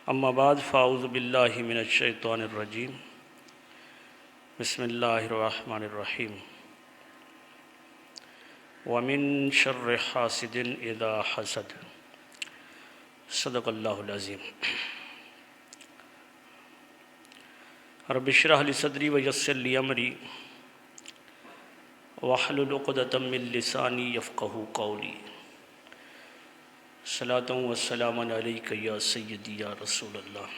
اما بعد فاعوذ باللہ من الشیطان الرجیم بسم اللہ الرحمن الرحیم ومن شر حاسد اذا حسد صدق اللہ العظیم۔ رب اشرح لی صدری ویسر لی امری واحلل عقدۃ من لسانی یفقہوا قولی۔ صلاۃ و سلام علیک یا سیدی یا رسول اللہ۔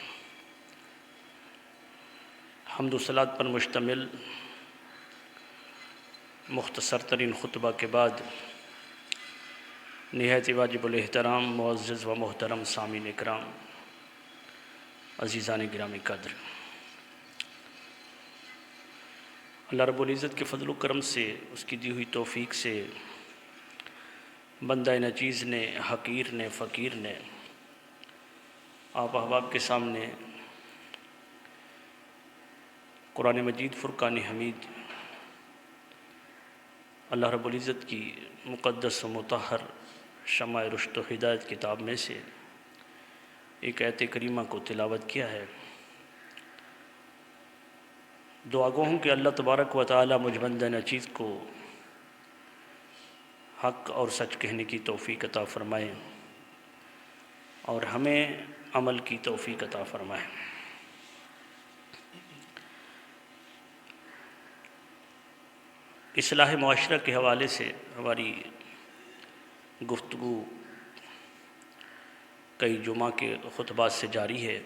حمد و صلات پر مشتمل مختصر ترین خطبہ کے بعد نہایت واجب الاحترام معزز و محترم سامعین اکرام، عزیزان گرامی قدر، اللہ رب العزت کے فضل و کرم سے، اس کی دی ہوئی توفیق سے بندہ نچیز نے، حقیر نے، فقیر نے آپ احباب کے سامنے قرآن مجید فرقان حمید، اللہ رب العزت کی مقدس و مطہر شمع رشد و ہدایت کتاب میں سے ایک آیت کریمہ کو تلاوت کیا ہے۔ دعا گو ہوں کہ اللہ تبارک و تعالی مجھ بندہ نچیز کو حق اور سچ کہنے کی توفیق عطا فرمائے اور ہمیں عمل کی توفیق عطا فرمائے۔ اصلاح معاشرہ کے حوالے سے ہماری گفتگو کئی جمعہ کے خطبات سے جاری ہے۔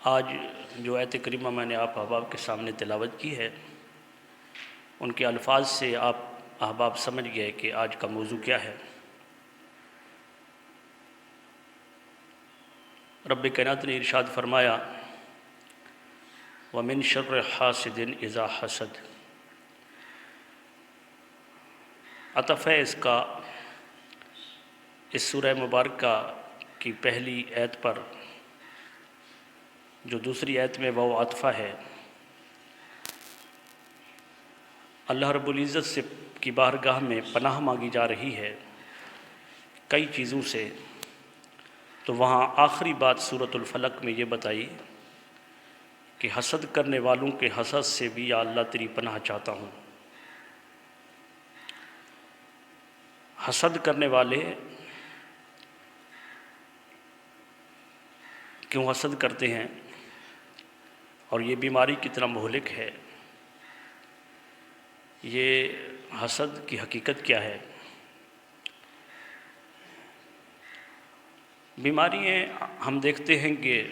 آج جو آیت کریمہ میں نے آپ احباب کے سامنے تلاوت کی ہے، ان کے الفاظ سے آپ احباب سمجھ گئے کہ آج کا موضوع کیا ہے۔ رب کائنات نے ارشاد فرمایا وَمِن شَرِّ حَاسِدٍ إِذَا حَسَدَ۔ عطف ہے اس کا اس سورہ مبارکہ کی پہلی آیت پر، جو دوسری آیت میں وہ عطفہ ہے۔ اللہ رب العزت سے کی بارگاہ میں پناہ مانگی جا رہی ہے کئی چیزوں سے، تو وہاں آخری بات سورۃ الفلق میں یہ بتائی کہ حسد کرنے والوں کے حسد سے بھی یا اللہ تیری پناہ چاہتا ہوں۔ حسد کرنے والے کیوں حسد کرتے ہیں اور یہ بیماری کتنا مہلک ہے، یہ حسد کی حقیقت کیا ہے؟ بیماریاں ہم دیکھتے ہیں کہ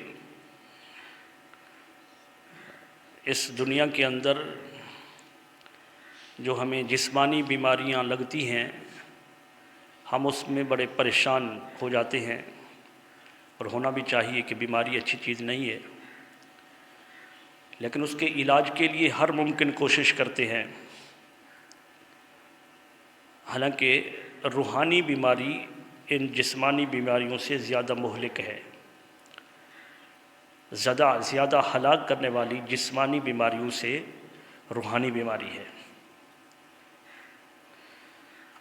اس دنیا کے اندر جو ہمیں جسمانی بیماریاں لگتی ہیں، ہم اس میں بڑے پریشان ہو جاتے ہیں، اور ہونا بھی چاہیے کہ بیماری اچھی چیز نہیں ہے، لیکن اس کے علاج کے لیے ہر ممکن کوشش کرتے ہیں۔ حالانکہ روحانی بیماری ان جسمانی بیماریوں سے زیادہ مہلک ہے، زیادہ ہلاک کرنے والی جسمانی بیماریوں سے روحانی بیماری ہے۔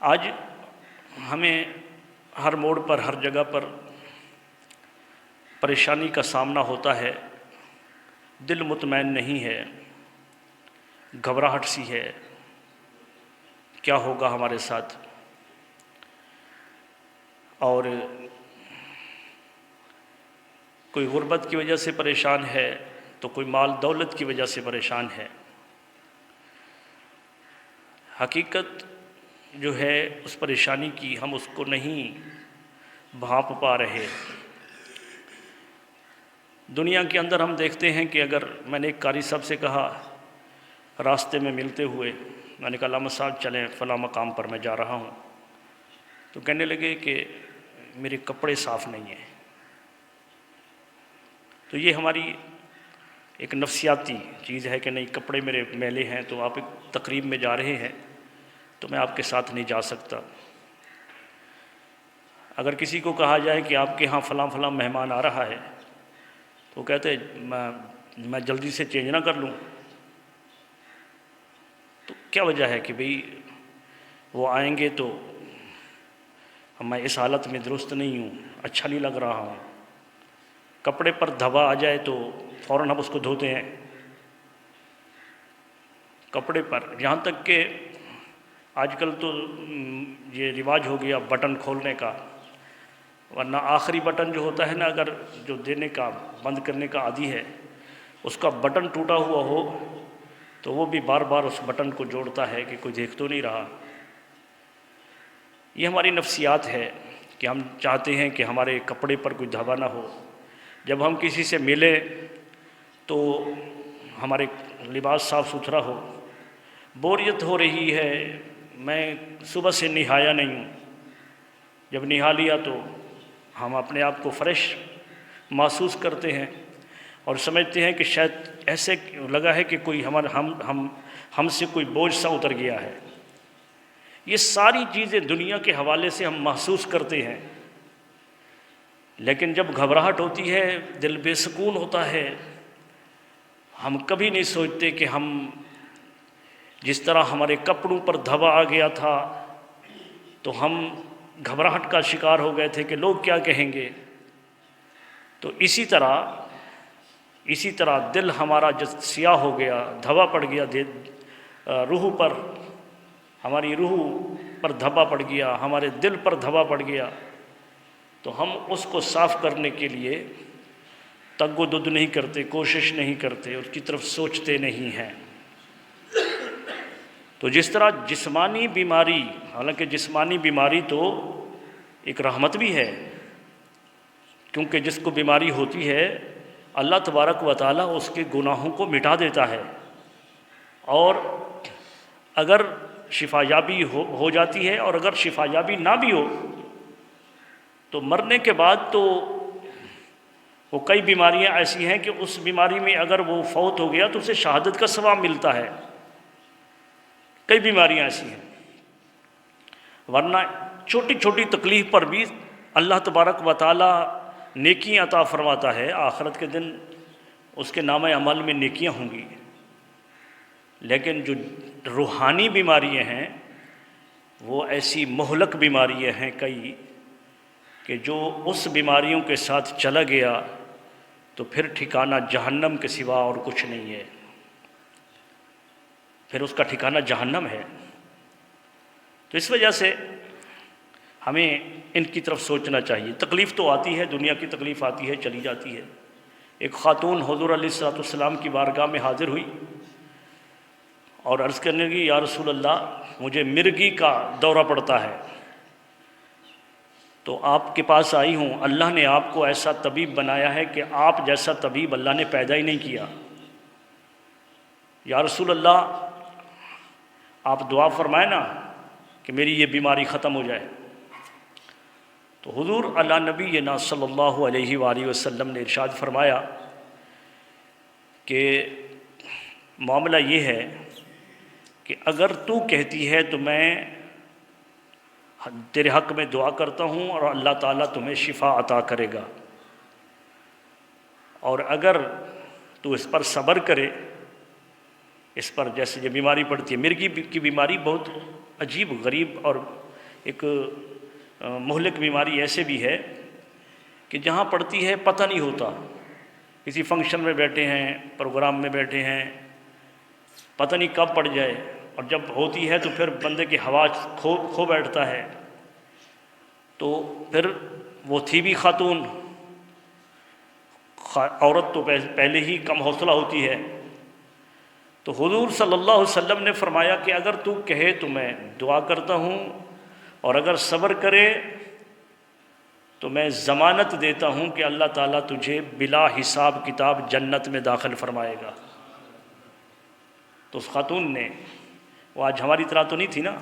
آج ہمیں ہر موڑ پر، ہر جگہ پر پریشانی کا سامنا ہوتا ہے، دل مطمئن نہیں ہے، گھبراہٹ سی ہے، کیا ہوگا ہمارے ساتھ، اور کوئی غربت کی وجہ سے پریشان ہے تو کوئی مال دولت کی وجہ سے پریشان ہے۔ حقیقت جو ہے اس پریشانی کی، ہم اس کو نہیں بھانپ پا رہے۔ دنیا کے اندر ہم دیکھتے ہیں کہ اگر میں نے ایک قاری صاحب سے کہا راستے میں ملتے ہوئے، میں نے کہا علامہ صاحب چلیں فلاں مقام پر میں جا رہا ہوں، تو کہنے لگے کہ میرے کپڑے صاف نہیں ہیں۔ تو یہ ہماری ایک نفسیاتی چیز ہے کہ نہیں، کپڑے میرے میلے ہیں، تو آپ ایک تقریب میں جا رہے ہیں تو میں آپ کے ساتھ نہیں جا سکتا۔ اگر کسی کو کہا جائے کہ آپ کے ہاں فلاں فلاں مہمان آ رہا ہے، تو کہتے میں جلدی سے چینج نہ کر لوں۔ تو کیا وجہ ہے کہ بھئی وہ آئیں گے تو میں اس حالت میں درست نہیں ہوں، اچھا نہیں لگ رہا ہوں۔ کپڑے پر دھبا آ جائے تو فوراً ہم اس کو دھوتے ہیں، کپڑے پر، یہاں تک کہ آج کل تو یہ رواج ہو گیا بٹن کھولنے کا، ورنہ آخری بٹن جو ہوتا ہے نا، اگر جو دینے کا بند کرنے کا عادی ہے اس کا بٹن ٹوٹا ہوا ہو تو وہ بھی بار بار اس بٹن کو جوڑتا ہے کہ کوئی دیکھ تو نہیں رہا۔ یہ ہماری نفسیات ہے کہ ہم چاہتے ہیں کہ ہمارے کپڑے پر کوئی دھبا نہ ہو، جب ہم کسی سے ملے تو ہمارے لباس صاف ستھرا ہو۔ بوریت ہو رہی ہے، میں صبح سے نہایا نہیں ہوں، جب نہا لیا تو ہم اپنے آپ کو فریش محسوس کرتے ہیں اور سمجھتے ہیں کہ شاید ایسے لگا ہے کہ کوئی ہم سے کوئی بوجھ سا اتر گیا ہے۔ یہ ساری چیزیں دنیا کے حوالے سے ہم محسوس کرتے ہیں، لیکن جب گھبراہٹ ہوتی ہے، دل بے سکون ہوتا ہے، ہم کبھی نہیں سوچتے کہ ہم جس طرح ہمارے کپڑوں پر دھبا آ گیا تھا تو ہم گھبراہٹ کا شکار ہو گئے تھے کہ لوگ کیا کہیں گے۔ تو اسی طرح دل ہمارا جب سیاہ ہو گیا، دھبا پڑ گیا، روح پر، ہماری روح پر دھبا پڑ گیا، ہمارے دل پر دھبا پڑ گیا، تو ہم اس کو صاف کرنے کے لیے تگ و دد نہیں کرتے، کوشش نہیں کرتے، اس کی طرف سوچتے نہیں ہیں۔ تو جس طرح جسمانی بیماری، حالانکہ جسمانی بیماری تو ایک رحمت بھی ہے، کیونکہ جس کو بیماری ہوتی ہے اللہ تبارک و تعالیٰ اس کے گناہوں کو مٹا دیتا ہے، اور اگر شفا یابی ہو جاتی ہے، اور اگر شفا یابی نہ بھی ہو تو مرنے کے بعد تو وہ کئی بیماریاں ایسی ہیں کہ اس بیماری میں اگر وہ فوت ہو گیا تو اسے شہادت کا ثواب ملتا ہے، کئی بیماریاں ایسی ہیں۔ ورنہ چھوٹی چھوٹی تکلیف پر بھی اللہ تبارک و تعالیٰ نیکیاں عطا فرماتا ہے، آخرت کے دن اس کے نامہ عمل میں نیکیاں ہوں گی۔ لیکن جو روحانی بیماریاں ہیں وہ ایسی مہلک بیماریاں ہیں کئی، کہ جو اس بیماریوں کے ساتھ چلا گیا تو پھر ٹھکانہ جہنم کے سوا اور کچھ نہیں ہے، پھر اس کا ٹھکانہ جہنم ہے۔ تو اس وجہ سے ہمیں ان کی طرف سوچنا چاہیے۔ تکلیف تو آتی ہے، دنیا کی تکلیف آتی ہے، چلی جاتی ہے۔ ایک خاتون حضور علیہ السلام کی بارگاہ میں حاضر ہوئی اور عرض کرنے لگی، یا رسول اللہ، مجھے مرگی کا دورہ پڑتا ہے، تو آپ کے پاس آئی ہوں، اللہ نے آپ کو ایسا طبیب بنایا ہے کہ آپ جیسا طبیب اللہ نے پیدا ہی نہیں کیا، یا رسول اللہ آپ دعا فرمائیں نا کہ میری یہ بیماری ختم ہو جائے۔ تو حضور علی نبینا صلی اللہ علیہ وآلہ وسلم نے ارشاد فرمایا کہ معاملہ یہ ہے کہ اگر تو کہتی ہے تو میں تیرے حق میں دعا کرتا ہوں اور اللہ تعالیٰ تمہیں شفا عطا کرے گا، اور اگر تو اس پر صبر کرے، اس پر جیسے یہ بیماری پڑتی ہے، مرگی کی بیماری بہت عجیب غریب اور ایک مہلک بیماری ایسے بھی ہے کہ جہاں پڑتی ہے پتہ نہیں ہوتا، کسی فنکشن میں بیٹھے ہیں، پروگرام میں بیٹھے ہیں، پتہ نہیں کب پڑ جائے، اور جب ہوتی ہے تو پھر بندے کی حواس کھو بیٹھتا ہے۔ تو پھر وہ تھی بھی خاتون، عورت تو پہلے ہی کم حوصلہ ہوتی ہے، تو حضور صلی اللہ علیہ وسلم نے فرمایا کہ اگر تو کہے تو میں دعا کرتا ہوں، اور اگر صبر کرے تو میں ضمانت دیتا ہوں کہ اللہ تعالیٰ تجھے بلا حساب کتاب جنت میں داخل فرمائے گا۔ تو اس خاتون نے، وہ آج ہماری طرح تو نہیں تھی نا،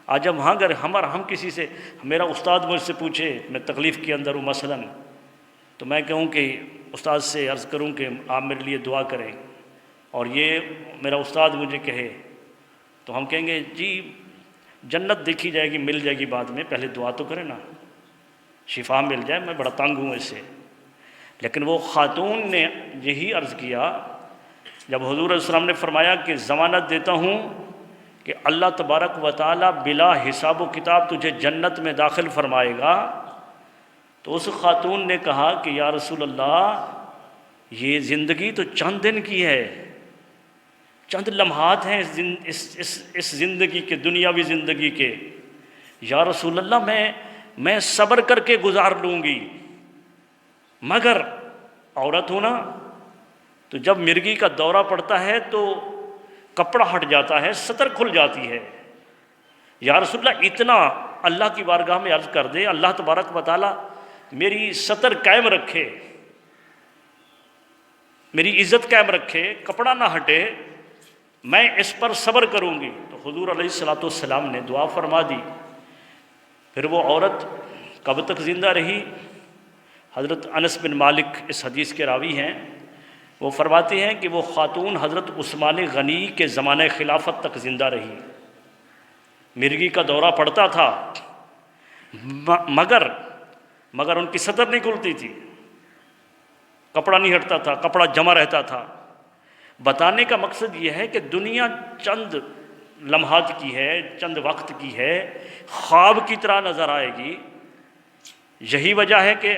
آج اگر ہم کسی سے، میرا استاد مجھ سے پوچھے، میں تکلیف کے اندر ہوں مثلاً، تو میں کہوں کہ استاد سے عرض کروں کہ آپ میرے لیے دعا کریں، اور یہ میرا استاد مجھے کہے، تو ہم کہیں گے جی جنت دیکھی جائے گی، مل جائے گی بعد میں، پہلے دعا تو کریں نا، شفا مل جائے، میں بڑا تنگ ہوں اس سے۔ لیکن وہ خاتون نے یہی عرض کیا، جب حضور علیہ السلام نے فرمایا کہ ضمانت دیتا ہوں کہ اللہ تبارک و تعالیٰ بلا حساب و کتاب تجھے جنت میں داخل فرمائے گا، تو اس خاتون نے کہا کہ یا رسول اللہ یہ زندگی تو چند دن کی ہے، چند لمحات ہیں اس زندگی کے، دنیاوی زندگی کے، یا رسول اللہ میں صبر کر کے گزار لوں گی، مگر عورت ہونا تو جب مرگی کا دورہ پڑتا ہے تو کپڑا ہٹ جاتا ہے، سطر کھل جاتی ہے، یا رسول اللہ اتنا اللہ کی بارگاہ میں عرض کر دے اللہ تبارک و تعالیٰ میری سطر قائم رکھے، میری عزت قائم رکھے، کپڑا نہ ہٹے، میں اس پر صبر کروں گی۔ تو حضور علیہ الصلوۃ والسلام نے دعا فرما دی۔ پھر وہ عورت کب تک زندہ رہی؟ حضرت انس بن مالک اس حدیث کے راوی ہیں، وہ فرماتے ہیں کہ وہ خاتون حضرت عثمان غنی کے زمانہ خلافت تک زندہ رہی، مرگی کا دورہ پڑتا تھا مگر ان کی سطر نہیں کھلتی تھی، کپڑا نہیں ہٹتا تھا، کپڑا جمع رہتا تھا۔ بتانے کا مقصد یہ ہے کہ دنیا چند لمحات کی ہے، چند وقت کی ہے، خواب کی طرح نظر آئے گی۔ یہی وجہ ہے کہ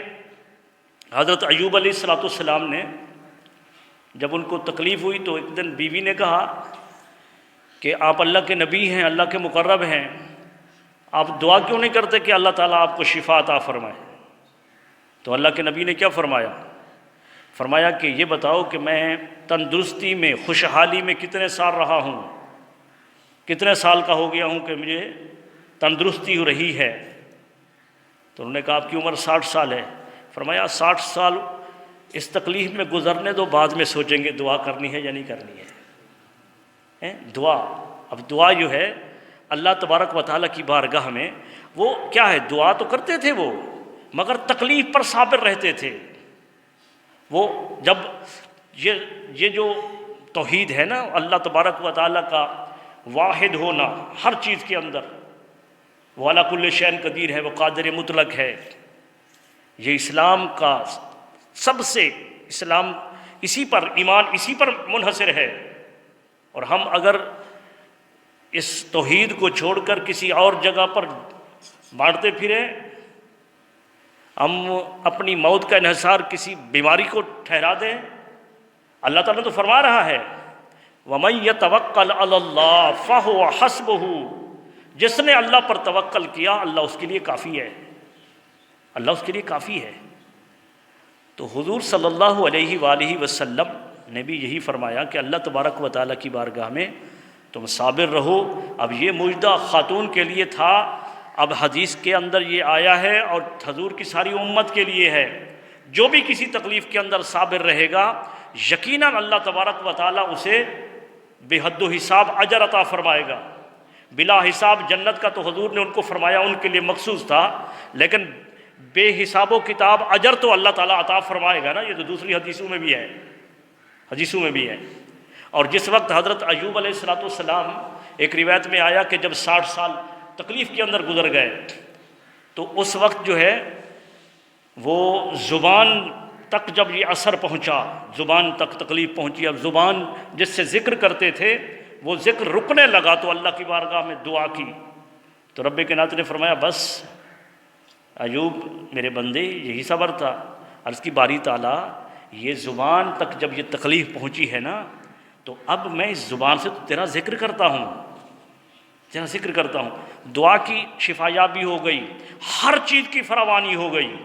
حضرت ایوب علیہ الصلوۃ والسلام نے جب ان کو تکلیف ہوئی تو ایک دن بیوی نے کہا کہ آپ اللہ کے نبی ہیں، اللہ کے مقرب ہیں، آپ دعا کیوں نہیں کرتے کہ اللہ تعالیٰ آپ کو شفا عطا فرمائے؟ تو اللہ کے نبی نے کیا فرمایا کہ یہ بتاؤ کہ میں تندرستی میں، خوشحالی میں کتنے سال رہا ہوں، کتنے سال کا ہو گیا ہوں کہ مجھے تندرستی ہو رہی ہے؟ تو انہوں نے کہا آپ کی عمر 60 سال ہے۔ فرمایا 60 سال اس تکلیف میں گزرنے دو، بعد میں سوچیں گے دعا کرنی ہے یا نہیں کرنی ہے۔ دعا، اب دعا جو ہے اللہ تبارک و تعالیٰ کی بارگاہ میں، وہ کیا ہے، دعا تو کرتے تھے وہ، مگر تکلیف پر صابر رہتے تھے۔ وہ جب یہ جو توحید ہے نا، اللہ تبارک و تعالیٰ کا واحد ہونا ہر چیز کے اندر، وہ علی کل شیء قدیر ہے، وہ قادر مطلق ہے، یہ اسلام کا سب سے، اسلام اسی پر، ایمان اسی پر منحصر ہے۔ اور ہم اگر اس توحید کو چھوڑ کر کسی اور جگہ پر بانٹتے پھریں، ہم اپنی موت کا انحصار کسی بیماری کو ٹھہرا دیں، اللہ تعالیٰ تو فرما رہا ہے وَمَن يَتَوَكَّلْ عَلَى اللَّهِ فَهُوَ حَسْبُهُ، جس نے اللہ پر توکل کیا اللہ اس کے لیے کافی ہے، اللہ اس کے لیے کافی ہے۔ تو حضور صلی اللہ علیہ وآلہ وسلم نے بھی یہی فرمایا کہ اللہ تبارک و تعالیٰ کی بارگاہ میں تم صابر رہو۔ اب یہ مجدہ خاتون کے لیے تھا، اب حدیث کے اندر یہ آیا ہے اور حضور کی ساری امت کے لیے ہے، جو بھی کسی تکلیف کے اندر صابر رہے گا یقیناً اللہ تبارک و تعالیٰ اسے بے حد و حساب اجر عطا فرمائے گا، بلا حساب۔ جنت کا تو حضور نے ان کو فرمایا ان کے لیے مخصوص تھا، لیکن بے حساب و کتاب اجر تو اللہ تعالیٰ عطا فرمائے گا نا، یہ تو دوسری حدیثوں میں بھی ہے۔ اور جس وقت حضرت ایوب علیہ الصلوۃ والسلام، ایک روایت میں آیا کہ جب 60 سال تکلیف کے اندر گزر گئے تو اس وقت جو ہے وہ زبان تک جب یہ اثر پہنچا، زبان تک تکلیف پہنچی، اب زبان جس سے ذکر کرتے تھے وہ ذکر رکنے لگا، تو اللہ کی بارگاہ میں دعا کی تو رب کائنات نے فرمایا بس ایوب میرے بندے، یہی صبر تھا۔ عرض کی باری تعالیٰ یہ زبان تک جب یہ تکلیف پہنچی ہے نا، تو اب میں اس زبان سے تو تیرا ذکر کرتا ہوں، دعا کی شفا یابی ہو گئی، ہر چیز کی فراوانی ہو گئی،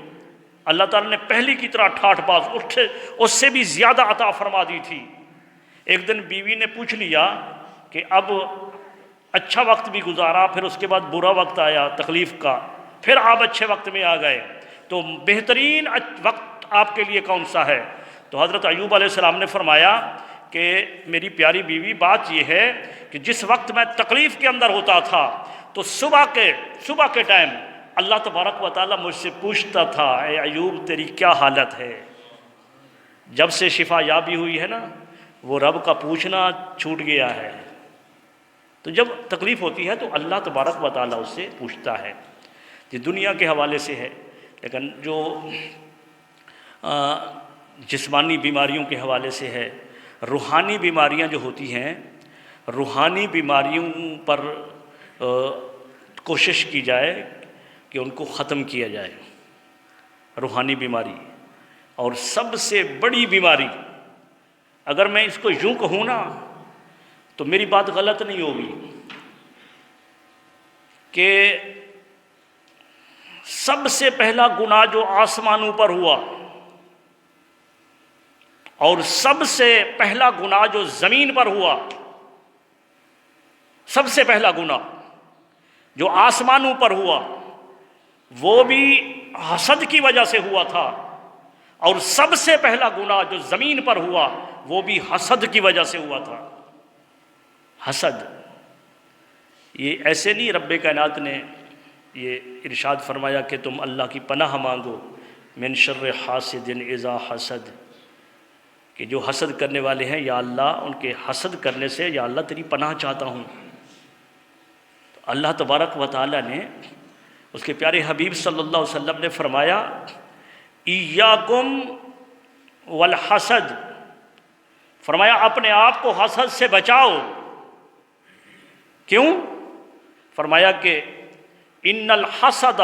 اللہ تعالیٰ نے پہلی کی طرح ٹھاٹھ باز اس سے بھی زیادہ عطا فرما دی تھی۔ ایک دن بیوی نے پوچھ لیا کہ اب اچھا وقت بھی گزارا، پھر اس کے بعد برا وقت آیا تکلیف کا، پھر آپ اچھے وقت میں آ گئے، تو بہترین وقت آپ کے لیے کون سا ہے؟ تو حضرت ایوب علیہ السلام نے فرمایا کہ میری پیاری بیوی، بات یہ ہے کہ جس وقت میں تکلیف کے اندر ہوتا تھا تو صبح کے ٹائم اللہ تبارک و تعالیٰ مجھ سے پوچھتا تھا اے ایوب تیری کیا حالت ہے۔ جب سے شفا یابی ہوئی ہے نا، وہ رب کا پوچھنا چھوٹ گیا ہے۔ تو جب تکلیف ہوتی ہے تو اللہ تبارک و تعالیٰ اس سے پوچھتا ہے۔ یہ دنیا کے حوالے سے ہے، لیکن جو جسمانی بیماریوں کے حوالے سے ہے، روحانی بیماریاں جو ہوتی ہیں روحانی بیماریوں پر کوشش کی جائے کہ ان کو ختم کیا جائے، روحانی بیماری۔ اور سب سے بڑی بیماری، اگر میں اس کو یوں کہوں نا تو میری بات غلط نہیں ہوگی، کہ سب سے پہلا گناہ جو آسمانوں پر ہوا اور سب سے پہلا گناہ جو زمین پر ہوا، سب سے پہلا گناہ جو آسمانوں پر ہوا وہ بھی حسد کی وجہ سے ہوا تھا، اور سب سے پہلا گناہ جو زمین پر ہوا وہ بھی حسد کی وجہ سے ہوا تھا۔ حسد، یہ ایسے نہیں رب کائنات نے یہ ارشاد فرمایا کہ تم اللہ کی پناہ مانگو من شر حاسد اذا حسد، کہ جو حسد کرنے والے ہیں یا اللہ ان کے حسد کرنے سے یا اللہ تیری پناہ چاہتا ہوں۔ تو اللہ تبارک و تعالی نے اس کے پیارے حبیب صلی اللہ علیہ وسلم نے فرمایا ایاکم والحسد، فرمایا اپنے آپ کو حسد سے بچاؤ۔ کیوں؟ فرمایا کہ ان الحسد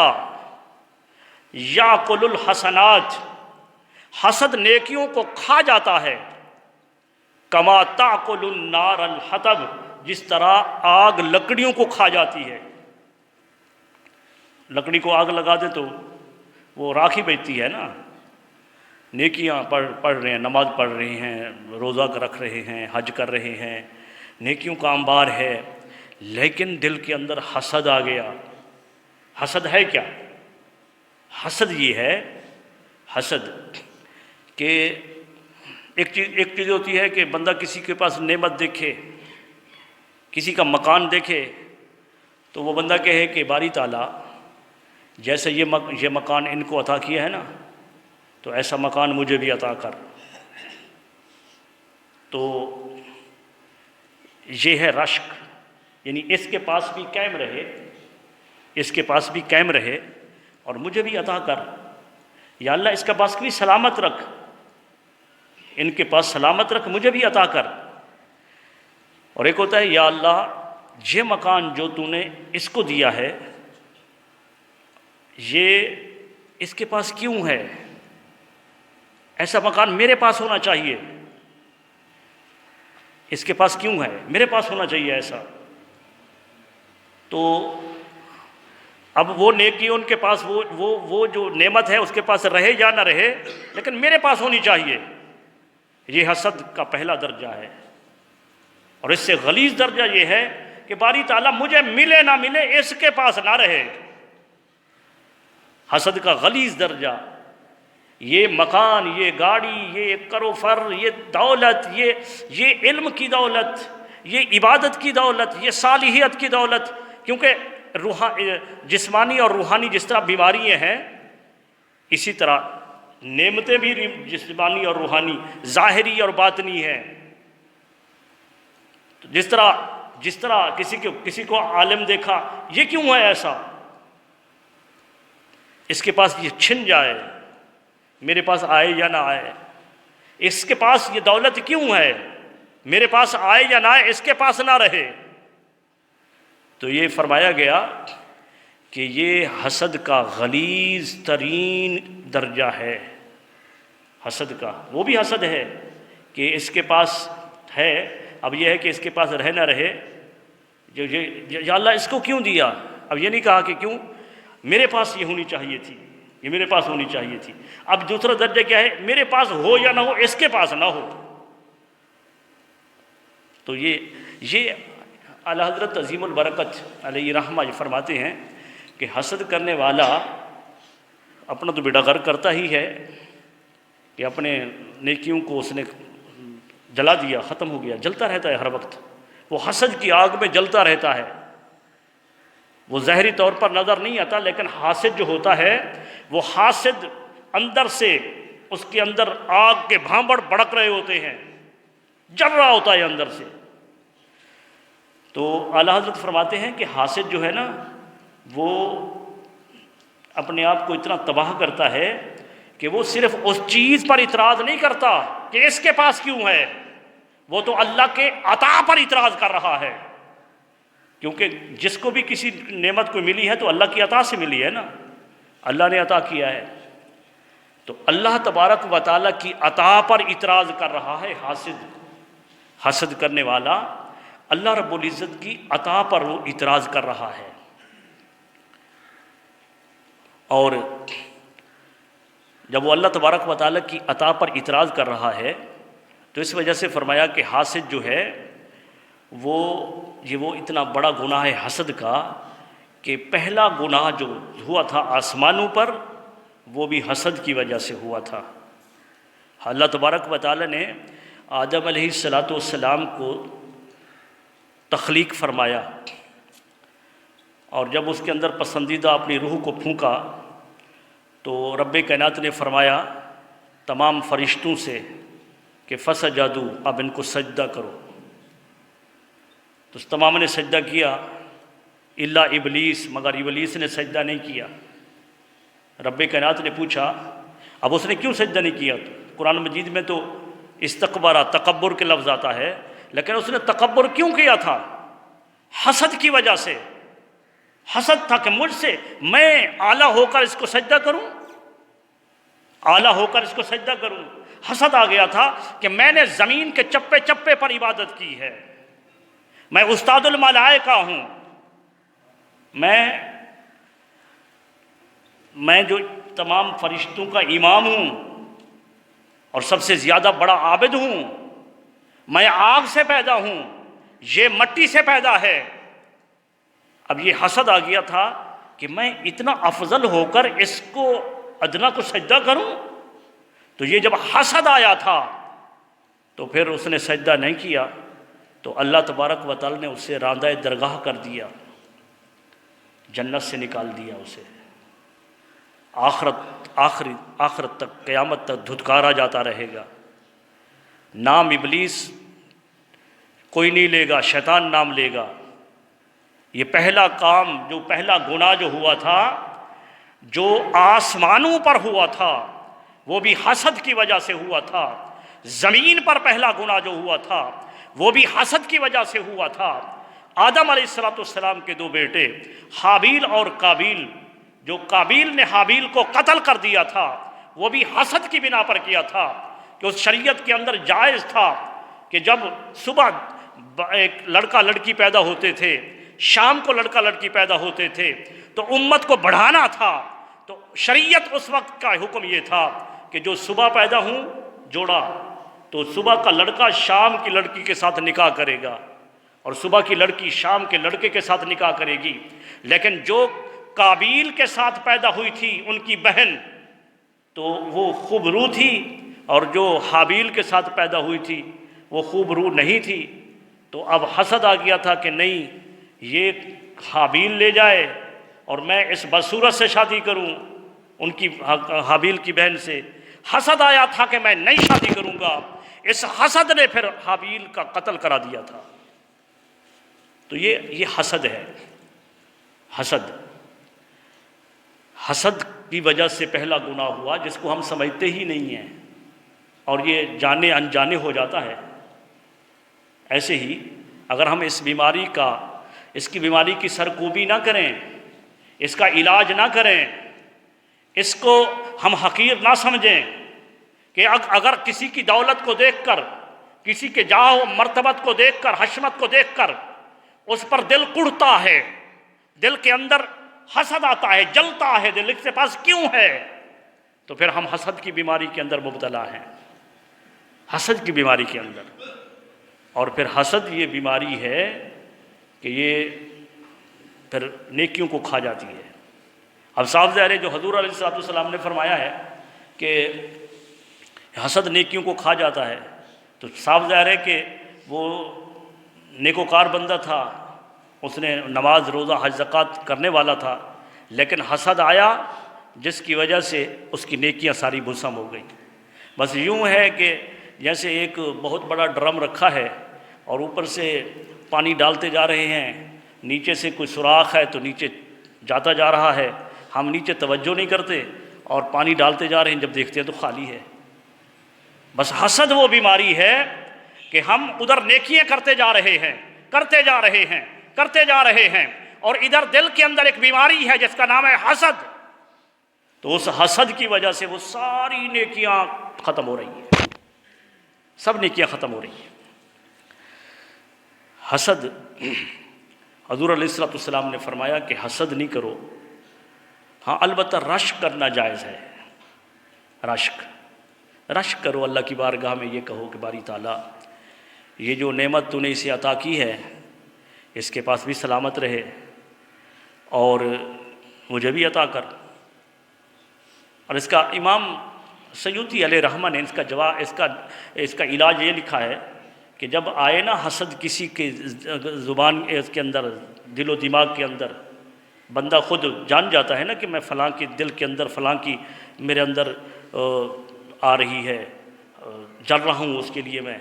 یاکل الحسنات، حسد نیکیوں کو کھا جاتا ہے، کما تاکل النار الحطب، جس طرح آگ لکڑیوں کو کھا جاتی ہے۔ لکڑی کو آگ لگا دے تو وہ راکھ ہی بچتی ہے نا۔ نیکیاں پڑھ رہے ہیں، نماز پڑھ رہے ہیں، روزہ رکھ رہے ہیں، حج کر رہے ہیں، نیکیوں کا انبار ہے، لیکن دل کے اندر حسد آ گیا۔ حسد ہے کیا؟ حسد یہ ہے، حسد کہ ایک چیز ہوتی ہے کہ بندہ کسی کے پاس نعمت دیکھے، کسی کا مکان دیکھے تو وہ بندہ کہے کہ باری تعالیٰ جیسے یہ مکان ان کو عطا کیا ہے نا تو ایسا مکان مجھے بھی عطا کر۔ تو یہ ہے رشک، یعنی اس کے پاس بھی قائم رہے، اس کے پاس بھی قائم رہے اور مجھے بھی عطا کر۔ یا اللہ اس کا پاس بھی سلامت رکھ، ان کے پاس سلامت رکھ، مجھے بھی عطا کر۔ اور ایک ہوتا ہے یا اللہ یہ مکان جو تو نے اس کو دیا ہے یہ اس کے پاس کیوں ہے؟ ایسا مکان میرے پاس ہونا چاہیے، اس کے پاس کیوں ہے؟ میرے پاس ہونا چاہیے ایسا۔ تو اب وہ نیکی ان کے پاس وہ جو نعمت ہے اس کے پاس رہے یا نہ رہے، لیکن میرے پاس ہونی چاہیے۔ یہ حسد کا پہلا درجہ ہے۔ اور اس سے غلیظ درجہ یہ ہے کہ باری تعالیٰ مجھے ملے نہ ملے اس کے پاس نہ رہے۔ حسد کا غلیظ درجہ، یہ مکان، یہ گاڑی، یہ کرو فر، یہ دولت، یہ علم کی دولت، یہ عبادت کی دولت، یہ صالحیت کی دولت، کیونکہ جسمانی اور روحانی جس طرح بیماریاں ہیں اسی طرح نعمتیں بھی جسمانی اور روحانی، ظاہری اور باطنی ہیں۔ جس طرح کسی کو عالم دیکھا، یہ کیوں ہے ایسا؟ اس کے پاس یہ چھن جائے، میرے پاس آئے یا نہ آئے۔ اس کے پاس یہ دولت کیوں ہے، میرے پاس آئے یا نہ آئے، اس کے پاس نہ رہے۔ تو یہ فرمایا گیا کہ یہ حسد کا غلیظ ترین درجہ ہے۔ حسد کا وہ بھی حسد ہے کہ اس کے پاس ہے، اب یہ ہے کہ اس کے پاس رہ نہ رہے، یا اللہ اس کو کیوں دیا؟ اب یہ نہیں کہا کہ کیوں، میرے پاس یہ ہونی چاہیے تھی، یہ میرے پاس ہونی چاہیے تھی۔ اب دوسرا درجہ کیا ہے؟ میرے پاس ہو یا نہ ہو، اس کے پاس نہ ہو۔ تو یہ اعلیٰ حضرت عظیم البرکت علیہ رحمہ یہ فرماتے ہیں کہ حسد کرنے والا اپنا تو بیڑا غرق کرتا ہی ہے کہ اپنے نیکیوں کو اس نے جلا دیا، ختم ہو گیا، جلتا رہتا ہے ہر وقت، وہ حسد کی آگ میں جلتا رہتا ہے۔ وہ ظاہری طور پر نظر نہیں آتا، لیکن حاسد جو ہوتا ہے وہ حاسد اندر سے اس کے اندر آگ کے بھانبڑ بڑک رہے ہوتے ہیں، جل رہا ہوتا ہے اندر سے۔ تو اعلیٰ حضرت فرماتے ہیں کہ حاسد جو ہے نا وہ اپنے آپ کو اتنا تباہ کرتا ہے کہ وہ صرف اس چیز پر اعتراض نہیں کرتا کہ اس کے پاس کیوں ہے، وہ تو اللہ کے عطا پر اعتراض کر رہا ہے، کیونکہ جس کو بھی کسی نعمت کو ملی ہے تو اللہ کی عطا سے ملی ہے نا، اللہ نے عطا کیا ہے۔ تو اللہ تبارک و تعالیٰ کی عطا پر اعتراض کر رہا ہے حسد کرنے والا، اللہ رب العزت کی عطا پر وہ اعتراض کر رہا ہے۔ اور جب وہ اللہ تبارک و تعالیٰ کی عطا پر اعتراض کر رہا ہے تو اس وجہ سے فرمایا کہ حاسد جو ہے وہ اتنا بڑا گناہ ہے حسد کا کہ پہلا گناہ جو ہوا تھا آسمانوں پر وہ بھی حسد کی وجہ سے ہوا تھا۔ اللہ تبارک و تعالیٰ نے آدم علیہ السلام کو تخلیق فرمایا، اور جب اس کے اندر پسندیدہ اپنی روح کو پھونکا تو رب کائنات نے فرمایا تمام فرشتوں سے کہ فسجدوا، اب ان کو سجدہ کرو، تو تمام نے سجدہ کیا الا ابلیس، مگر ابلیس نے سجدہ نہیں کیا۔ رب کائنات نے پوچھا اب اس نے کیوں سجدہ نہیں کیا؟ تو قرآن مجید میں تو استکبارہ، تکبر کے لفظ آتا ہے، لیکن اس نے تکبر کیوں کیا تھا؟ حسد کی وجہ سے۔ حسد تھا کہ مجھ سے میں اعلیٰ ہو کر اس کو سجدہ کروں، اعلیٰ ہو کر اس کو سجدہ کروں۔ حسد آ گیا تھا کہ میں نے زمین کے چپے چپے پر عبادت کی ہے، میں استاد الملائکہ ہوں، میں جو تمام فرشتوں کا امام ہوں اور سب سے زیادہ بڑا عابد ہوں، میں آگ سے پیدا ہوں، یہ مٹی سے پیدا ہے۔ اب یہ حسد آ گیا تھا کہ میں اتنا افضل ہو کر اس کو ادنا کو سجدہ کروں، تو یہ جب حسد آیا تھا تو پھر اس نے سجدہ نہیں کیا، تو اللہ تبارک و تعالی نے اسے راندہ درگاہ کر دیا، جنت سے نکال دیا اسے، آخرت تک، قیامت تک دھتکارا جاتا رہے گا۔ نام ابلیس کوئی نہیں لے گا، شیطان نام لے گا۔ یہ پہلا کام، جو پہلا گناہ جو ہوا تھا، جو آسمانوں پر ہوا تھا، وہ بھی حسد کی وجہ سے ہوا تھا۔ زمین پر پہلا گناہ جو ہوا تھا وہ بھی حسد کی وجہ سے ہوا تھا۔ آدم علیہ السلام کے دو بیٹے حابیل اور قابیل، جو قابیل نے حابیل کو قتل کر دیا تھا، وہ بھی حسد کی بنا پر کیا تھا، کہ اس شریعت کے اندر جائز تھا کہ جب صبح ایک لڑکا لڑکی پیدا ہوتے تھے، شام کو لڑکا لڑکی پیدا ہوتے تھے، تو امت کو بڑھانا تھا، تو شریعت اس وقت کا حکم یہ تھا کہ جو صبح پیدا ہوں جوڑا، تو صبح کا لڑکا شام کی لڑکی کے ساتھ نکاح کرے گا، اور صبح کی لڑکی شام کے لڑکے کے ساتھ نکاح کرے گی۔ لیکن جو قابیل کے ساتھ پیدا ہوئی تھی ان کی بہن، تو وہ خوب رو تھی، اور جو حابیل کے ساتھ پیدا ہوئی تھی وہ خوب رو نہیں تھی۔ تو اب حسد آ گیا تھا کہ نہیں، یہ حابیل لے جائے اور میں اس بدصورت سے شادی کروں، ان کی حابیل کی بہن سے۔ حسد آیا تھا کہ میں نہیں شادی کروں گا، اس حسد نے پھر حابیل کا قتل کرا دیا تھا۔ تو یہ حسد ہے۔ حسد کی وجہ سے پہلا گناہ ہوا، جس کو ہم سمجھتے ہی نہیں ہیں، اور یہ جانے انجانے ہو جاتا ہے۔ ایسے ہی اگر ہم اس کی بیماری کی سرکوبی نہ کریں، اس کا علاج نہ کریں، اس کو ہم حقیر نہ سمجھیں کہ اگر کسی کی دولت کو دیکھ کر، کسی کے جاہ و مرتبت کو دیکھ کر، حشمت کو دیکھ کر اس پر دل کڑتا ہے، دل کے اندر حسد آتا ہے، جلتا ہے دل، اس کے پاس کیوں ہے، تو پھر ہم حسد کی بیماری کے اندر مبتلا ہیں، حسد کی بیماری کے اندر۔ اور پھر حسد یہ بیماری ہے کہ یہ پھر نیکیوں کو کھا جاتی ہے۔ اب صاف ظاہر ہے جو حضور علیہ السلام نے فرمایا ہے کہ حسد نیکیوں کو کھا جاتا ہے، تو صاف ظاہر ہے کہ وہ نیکوکار بندہ تھا، اس نے نماز روزہ حج زکوٰۃ کرنے والا تھا، لیکن حسد آیا جس کی وجہ سے اس کی نیکیاں ساری بھسم ہو گئیں۔ بس یوں ہے کہ جیسے ایک بہت بڑا ڈرم رکھا ہے اور اوپر سے پانی ڈالتے جا رہے ہیں، نیچے سے کوئی سوراخ ہے تو نیچے جاتا جا رہا ہے، ہم نیچے توجہ نہیں کرتے اور پانی ڈالتے جا رہے ہیں، جب دیکھتے ہیں تو خالی ہے۔ بس حسد وہ بیماری ہے کہ ہم ادھر نیکیاں کرتے جا رہے ہیں، کرتے جا رہے ہیں، کرتے جا رہے ہیں، اور ادھر دل کے اندر ایک بیماری ہے جس کا نام ہے حسد، تو اس حسد کی وجہ سے وہ ساری نیکیاں ختم ہو رہی ہیں، سب نیکیاں ختم ہو رہی ہیں۔ حسد، حضور علیہ الصلوۃ والسلام نے فرمایا کہ حسد نہیں کرو، ہاں البتہ رشک کرنا جائز ہے، رشک کرو، اللہ کی بارگاہ میں یہ کہو کہ باری تعالیٰ یہ جو نعمت تو نے اسے عطا کی ہے اس کے پاس بھی سلامت رہے اور مجھے بھی عطا کر۔ اور اس کا امام سیوطی علیہ رحمہ نے اس کا علاج یہ لکھا ہے کہ جب آئے نا حسد کسی کے زبان اس کے اندر، دل و دماغ کے اندر، بندہ خود جان جاتا ہے نا کہ میں فلاں کی دل کے اندر فلاں کی میرے اندر آ رہی ہے، جل رہا ہوں اس کے لیے میں،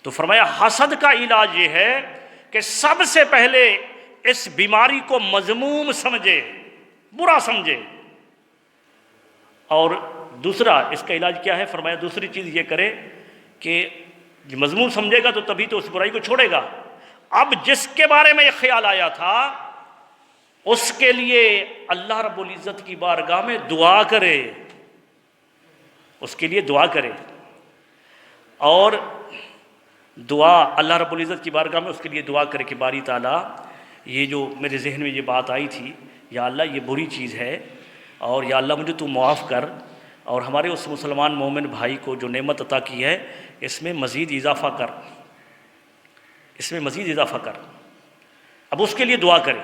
تو فرمایا حسد کا علاج یہ ہے کہ سب سے پہلے اس بیماری کو مذموم سمجھے، برا سمجھے، اور دوسرا اس کا علاج کیا ہے؟ فرمایا دوسری چیز یہ کرے کہ مذموم سمجھے گا تو تبھی تو اس برائی کو چھوڑے گا۔ اب جس کے بارے میں یہ خیال آیا تھا اس کے لیے اللہ رب العزت کی بارگاہ میں دعا کرے، اس کے لیے دعا کرے، اور دعا اللہ رب العزت کی بارگاہ میں اس کے لیے دعا کرے کہ باری تعالیٰ یہ جو میرے ذہن میں یہ بات آئی تھی، یا اللہ یہ بری چیز ہے، اور یا اللہ مجھے تو معاف کر، اور ہمارے اس مسلمان مومن بھائی کو جو نعمت عطا کی ہے اس میں مزید اضافہ کر، اس میں مزید اضافہ کر، اب اس کے لیے دعا کرے۔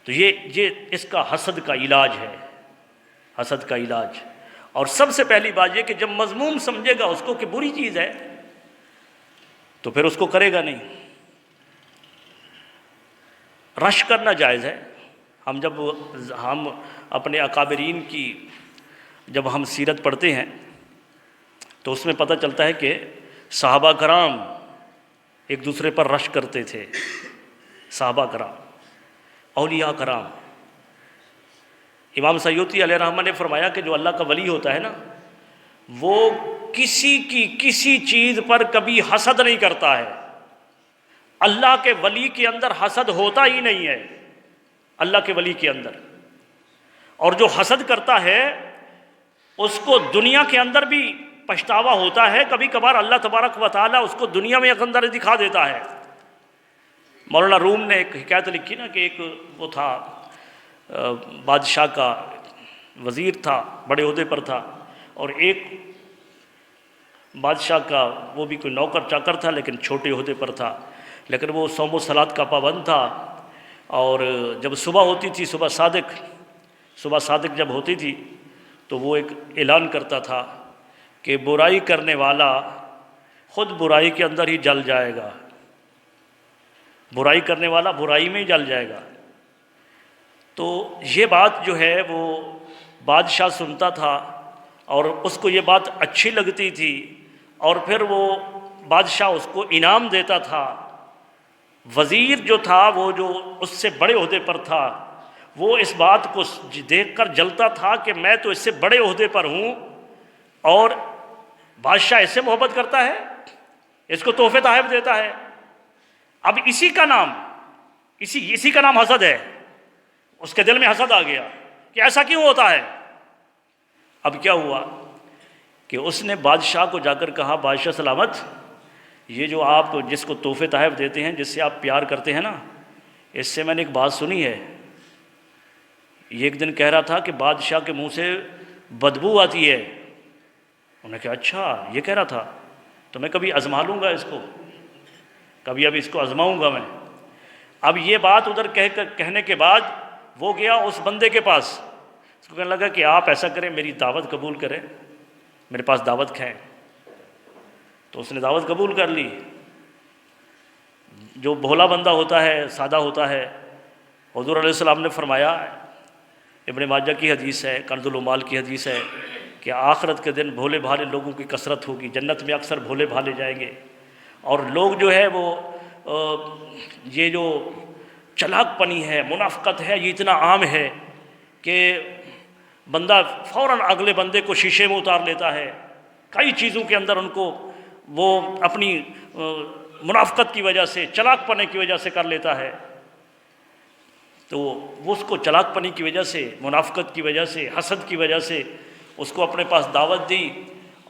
تو یہ اس کا حسد کا علاج ہے، حسد کا علاج۔ اور سب سے پہلی بات یہ کہ جب مذموم سمجھے گا اس کو کہ بری چیز ہے تو پھر اس کو کرے گا نہیں۔ رشک کرنا جائز ہے۔ ہم اپنے اکابرین کی جب ہم سیرت پڑھتے ہیں تو اس میں پتہ چلتا ہے کہ صحابہ کرام ایک دوسرے پر رشک کرتے تھے، صحابہ کرام، اولیاء کرام۔ امام سیوطی علیہ رحمہ نے فرمایا کہ جو اللہ کا ولی ہوتا ہے نا، وہ کسی چیز پر کبھی حسد نہیں کرتا ہے۔ اللہ کے ولی کے اندر حسد ہوتا ہی نہیں ہے، اللہ کے ولی کے اندر۔ اور جو حسد کرتا ہے اس کو دنیا کے اندر بھی پچھتاوا ہوتا ہے، کبھی کبھار اللہ تبارک و تعالیٰ اس کو دنیا میں اندر دکھا دیتا ہے۔ مولانا روم نے ایک حکایت لکھی نا کہ ایک وہ تھا بادشاہ کا وزیر تھا، بڑے عہدے پر تھا، اور ایک بادشاہ کا وہ بھی کوئی نوکر چاکر تھا لیکن چھوٹے عہدے پر تھا، لیکن وہ صوم و صلات کا پابند تھا۔ اور جب صبح ہوتی تھی، صبح صادق جب ہوتی تھی تو وہ ایک اعلان کرتا تھا کہ برائی کرنے والا خود برائی کے اندر ہی جل جائے گا، برائی کرنے والا برائی میں ہی جل جائے گا۔ تو یہ بات جو ہے وہ بادشاہ سنتا تھا اور اس کو یہ بات اچھی لگتی تھی، اور پھر وہ بادشاہ اس کو انعام دیتا تھا۔ وزیر جو تھا، وہ جو اس سے بڑے عہدے پر تھا، وہ اس بات کو دیکھ کر جلتا تھا کہ میں تو اس سے بڑے عہدے پر ہوں اور بادشاہ اس سے محبت کرتا ہے، اس کو تحفے تحائف دیتا ہے۔ اب اسی کا نام حسد ہے۔ اس کے دل میں حسد آ گیا کہ ایسا کیوں ہوتا ہے۔ اب کیا ہوا کہ اس نے بادشاہ کو جا کر کہا، بادشاہ سلامت، یہ جو آپ جس کو تحفے تحائف دیتے ہیں، جس سے آپ پیار کرتے ہیں نا، اس سے میں نے ایک بات سنی ہے، یہ ایک دن کہہ رہا تھا کہ بادشاہ کے منہ سے بدبو آتی ہے۔ انہوں نے کہا اچھا یہ کہہ رہا تھا، تو میں کبھی آزما لوں گا اس کو، کبھی اب اس کو آزماؤں گا میں۔ اب یہ بات ادھر کہنے کے بعد وہ گیا اس بندے کے پاس، اس کو کہنے لگا کہ آپ ایسا کریں، میری دعوت قبول کریں، میرے پاس دعوت کھائیں۔ تو اس نے دعوت قبول کر لی۔ جو بھولا بندہ ہوتا ہے، سادہ ہوتا ہے، حضور علیہ السلام نے فرمایا، ابن ماجہ کی حدیث ہے، کنز العمال کی حدیث ہے، کہ آخرت کے دن بھولے بھالے لوگوں کی کثرت ہوگی، جنت میں اکثر بھولے بھالے جائیں گے، اور لوگ جو ہے وہ یہ جو چلاک پنی ہے، منافقت ہے، یہ اتنا عام ہے کہ بندہ فوراً اگلے بندے کو شیشے میں اتار لیتا ہے، کئی چیزوں کے اندر ان کو وہ اپنی منافقت کی وجہ سے، چلاک پنے کی وجہ سے کر لیتا ہے، تو وہ اس کو چلاک پنی کی وجہ سے، منافقت کی وجہ سے، حسد کی وجہ سے اس کو اپنے پاس دعوت دی،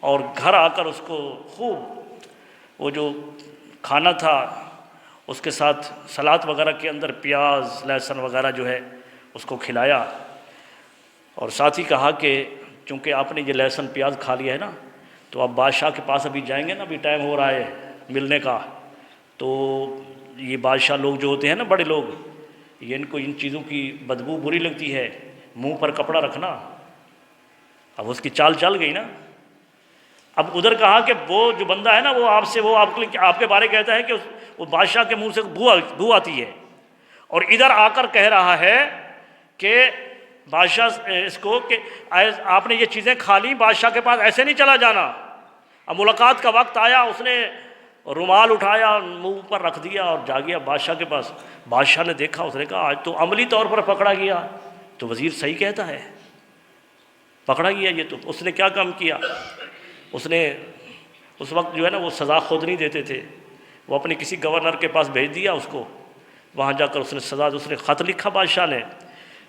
اور گھر آ کر اس کو خوب وہ جو کھانا تھا اس کے ساتھ سلاد وغیرہ کے اندر پیاز لہسن وغیرہ جو ہے اس کو کھلایا، اور ساتھ ہی کہا کہ چونکہ آپ نے یہ لہسن پیاز کھا لیا ہے نا، تو آپ بادشاہ کے پاس ابھی جائیں گے نا، ابھی ٹائم ہو رہا ہے ملنے کا، تو یہ بادشاہ لوگ جو ہوتے ہیں نا، بڑے لوگ، یہ ان کو ان چیزوں کی بدبو بری لگتی ہے، منہ پر کپڑا رکھنا۔ اب اس کی چال چل گئی نا۔ اب ادھر کہا کہ وہ جو بندہ ہے نا، وہ آپ کے بارے کہتا ہے کہ وہ بادشاہ کے منہ سے بو آتی ہے، اور ادھر آ کر کہہ رہا ہے کہ بادشاہ اس کو کہ آپ نے یہ چیزیں کھا لی، بادشاہ کے پاس ایسے نہیں چلا جانا۔ اب ملاقات کا وقت آیا، اس نے رومال اٹھایا، منہ پر رکھ دیا اور جا گیا بادشاہ کے پاس۔ بادشاہ نے دیکھا، اس نے کہا آج تو عملی طور پر پکڑا گیا، تو وزیر صحیح کہتا ہے، پکڑا گیا یہ۔ تو اس نے کیا کام کیا؟ اس نے اس وقت جو ہے نا وہ سزا خود نہیں دیتے تھے، وہ اپنے کسی گورنر کے پاس بھیج دیا اس کو، وہاں جا کر اس نے سزا، اس نے خط لکھا بادشاہ نے،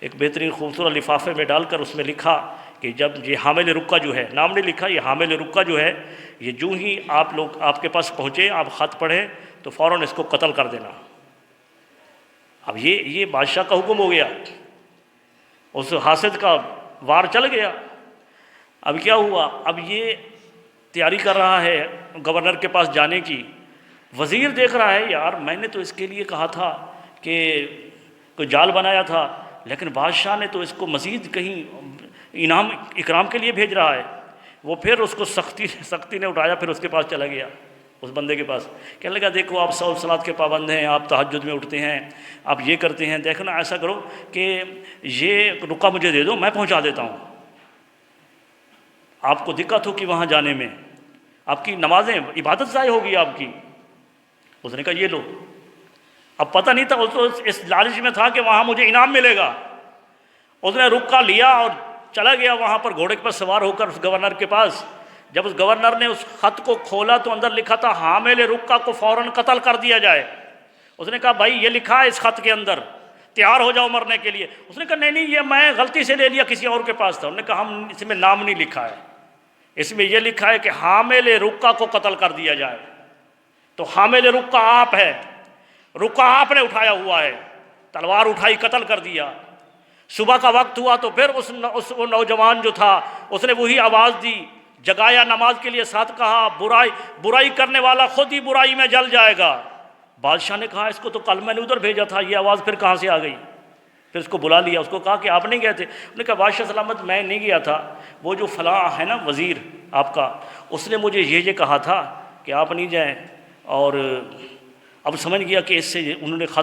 ایک بہترین خوبصورت لفافے میں ڈال کر اس میں لکھا کہ جب یہ حامل رکہ جو ہے، نام نہیں لکھا، یہ حامل رکہ جو ہے، یہ جو ہی آپ کے پاس پہنچے، آپ خط پڑھیں تو فوراً اس کو قتل کر دینا۔ اب یہ بادشاہ کا حکم ہو گیا، اس حاسد کا وار چل گیا۔ اب کیا ہوا؟ اب یہ تیاری کر رہا ہے گورنر کے پاس جانے کی، وزیر دیکھ رہا ہے یار میں نے تو اس کے لیے کہا تھا کہ کوئی جال بنایا تھا، لیکن بادشاہ نے تو اس کو مزید کہیں انعام اکرام کے لیے بھیج رہا ہے۔ وہ پھر اس کو سختی نے اٹھایا، پھر اس کے پاس چلا گیا، اس بندے کے پاس، کہنے لگا دیکھو آپ سو صلات کے پابند ہیں، آپ تہجد میں اٹھتے ہیں، آپ یہ کرتے ہیں، دیکھنا ایسا کرو کہ یہ رکہ مجھے دے دو، میں پہنچا دیتا ہوں۔ آپ کو دقت ہو کہ وہاں جانے میں آپ کی نمازیں عبادت ضائع ہوگی آپ کی۔ اس نے کہا یہ لو۔ اب پتہ نہیں تھا، اس لالچ میں تھا کہ وہاں مجھے انعام ملے گا۔ اس نے رکہ لیا اور چلا گیا وہاں پر گھوڑے پر سوار ہو کر اس گورنر کے پاس۔ جب اس گورنر نے اس خط کو کھولا تو اندر لکھا تھا حامل رکہ کو فوراً قتل کر دیا جائے۔ اس نے کہا بھائی یہ لکھا ہے اس خط کے اندر، تیار ہو جاؤ مرنے کے لیے۔ اس نے کہا نہیں یہ میں غلطی سے لے لیا، کسی اور کے پاس تھا۔ انہوں نے کہا ہم اس میں نام نہیں لکھا ہے، اس میں یہ لکھا ہے کہ حامل رکہ کو قتل کر دیا جائے۔ تو حامل رکہ آپ ہے، رکہ آپ نے اٹھایا ہوا ہے، تلوار اٹھائی قتل کر دیا۔ صبح کا وقت ہوا تو پھر وہ نوجوان جو تھا اس نے وہی آواز دی، جگایا نماز کے لیے، ساتھ کہا برائی کرنے والا خود ہی برائی میں جل جائے گا۔ بادشاہ نے کہا اس کو تو کل میں نے ادھر بھیجا تھا، یہ آواز پھر کہاں سے آ گئی؟ پھر اس کو بلا لیا، اس کو کہا کہ آپ نہیں گئے تھے؟ انہوں نے کہا بادشاہ سلامت میں نہیں گیا تھا، وہ جو فلاں ہے نا وزیر آپ کا، اس نے مجھے یہ کہا تھا کہ آپ نہیں جائیں، اور اب سمجھ گیا کہ اس سے انہوں نے خط